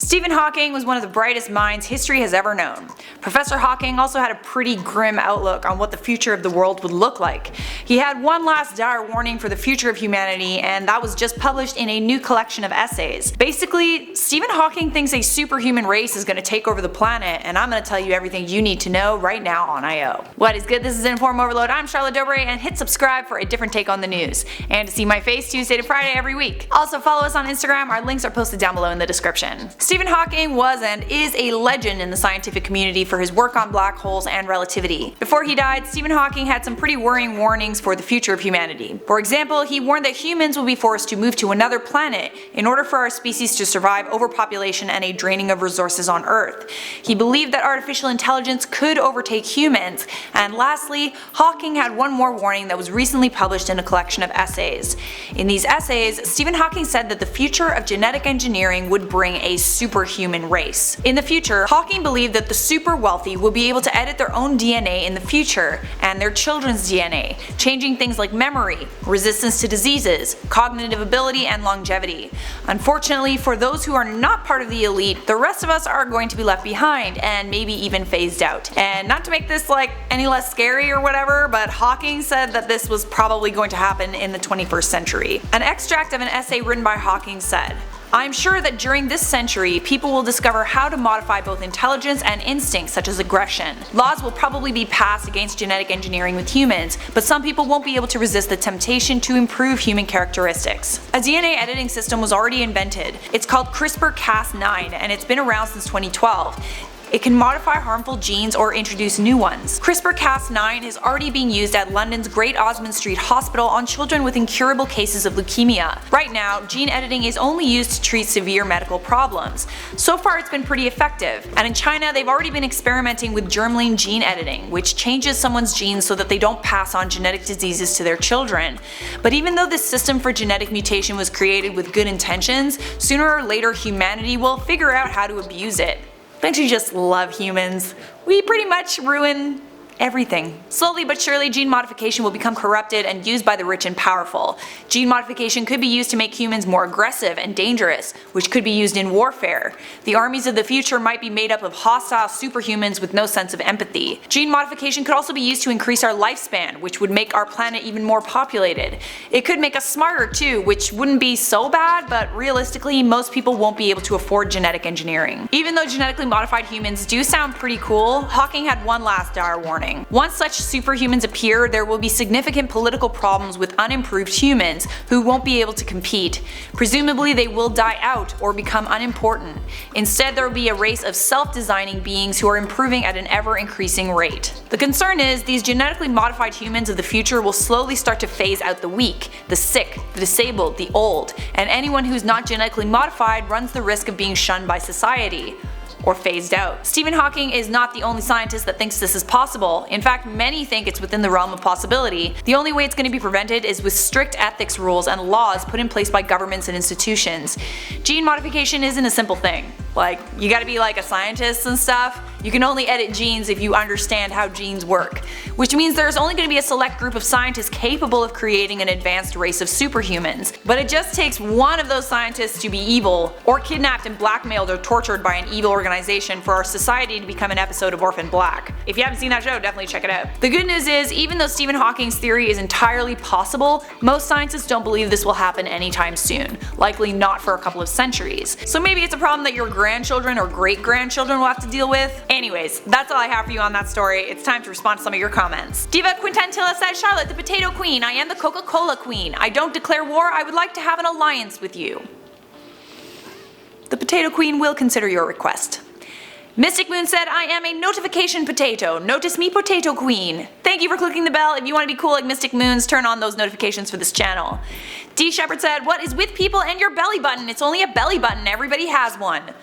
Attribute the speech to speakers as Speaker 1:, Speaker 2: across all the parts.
Speaker 1: Stephen Hawking was one of the brightest minds history has ever known. Professor Hawking also had a pretty grim outlook on what the future of the world would look like. He had one last dire warning for the future of humanity, and that was just published in a new collection of essays. Basically, Stephen Hawking thinks a superhuman race is going to take over the planet, and I'm going to tell you everything you need to know right now on I.O. What is good? This is InformOverload. I'm Charlotte Dobre, and hit subscribe for a different take on the news, and to see my face Tuesday to Friday every week. Also follow us on Instagram. Our links are posted down below in the description. Stephen Hawking was and is a legend in the scientific community for his work on black holes and relativity. Before he died, Stephen Hawking had some pretty worrying warnings for the future of humanity. For example, he warned that humans will be forced to move to another planet in order for our species to survive overpopulation and a draining of resources on Earth. He believed that artificial intelligence could overtake humans. And lastly, Hawking had one more warning that was recently published in a collection of essays. In these essays, Stephen Hawking said that the future of genetic engineering would bring a superhuman race. In the future, Hawking believed that the super wealthy will be able to edit their own DNA in the future, and their children's DNA, changing things like memory, resistance to diseases, cognitive ability, and longevity. Unfortunately, for those who are not part of the elite, the rest of us are going to be left behind, and maybe even phased out. And not to make this like any less scary or whatever, but Hawking said that this was probably going to happen in the 21st century. An extract of an essay written by Hawking said, "I'm sure that during this century, people will discover how to modify both intelligence and instincts such as aggression. Laws will probably be passed against genetic engineering with humans, but some people won't be able to resist the temptation to improve human characteristics." A DNA editing system was already invented. It's called CRISPR-Cas9, and it's been around since 2012. It can modify harmful genes or introduce new ones. CRISPR-Cas9 is already being used at London's Great Osmond Street Hospital on children with incurable cases of leukemia. Right now, gene editing is only used to treat severe medical problems. So far it's been pretty effective, and in China they've already been experimenting with germline gene editing, which changes someone's genes so that they don't pass on genetic diseases to their children. But even though this system for genetic mutation was created with good intentions, sooner or later humanity will figure out how to abuse it. Don't you just love humans? We pretty much ruin everything. Slowly but surely, gene modification will become corrupted and used by the rich and powerful. Gene modification could be used to make humans more aggressive and dangerous, which could be used in warfare. The armies of the future might be made up of hostile superhumans with no sense of empathy. Gene modification could also be used to increase our lifespan, which would make our planet even more populated. It could make us smarter too, which wouldn't be so bad, but realistically, most people won't be able to afford genetic engineering. Even though genetically modified humans do sound pretty cool, Hawking had one last dire warning. Once such superhumans appear, there will be significant political problems with unimproved humans who won't be able to compete. Presumably they will die out or become unimportant. Instead, there will be a race of self-designing beings who are improving at an ever-increasing rate. The concern is these genetically modified humans of the future will slowly start to phase out the weak, the sick, the disabled, the old, and anyone who's not genetically modified runs the risk of being shunned by society. Or phased out. Stephen Hawking is not the only scientist that thinks this is possible. In fact, many think it's within the realm of possibility. The only way it's going to be prevented is with strict ethics rules and laws put in place by governments and institutions. Gene modification isn't a simple thing. Like, you gotta be like a scientist and stuff. You can only edit genes if you understand how genes work. Which means there's only going to be a select group of scientists capable of creating an advanced race of superhumans. But it just takes one of those scientists to be evil, or kidnapped and blackmailed or tortured by an evil organization for our society to become an episode of Orphan Black. If you haven't seen that show, definitely check it out. The good news is, even though Stephen Hawking's theory is entirely possible, most scientists don't believe this will happen anytime soon. Likely not for a couple of centuries. So maybe it's a problem that your grandchildren or great-grandchildren will have to deal with. Anyways, that's all I have for you on that story. It's time to respond to some of your comments. Diva Quintantilla says, "Charlotte, the potato queen. I am the Coca-Cola queen. I don't declare war. I would like to have an alliance with you." The potato queen will consider your request. Mystic Moon said, "I am a notification potato. Notice me, potato queen." Thank you for clicking the bell. If you want to be cool like Mystic Moons, turn on those notifications for this channel. D Shepherd said, "What is with people and your belly button? It's only a belly button. Everybody has one."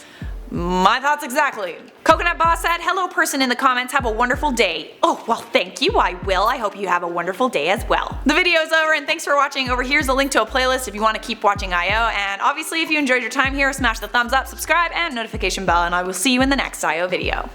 Speaker 1: My thoughts exactly. Coconut Boss said, "Hello person in the comments, have a wonderful day." Oh, well thank you, I will. I hope you have a wonderful day as well. The video is over and thanks for watching. Over here's a link to a playlist if you want to keep watching I.O. And obviously if you enjoyed your time here, smash the thumbs up, subscribe, and notification bell, and I will see you in the next I.O. video.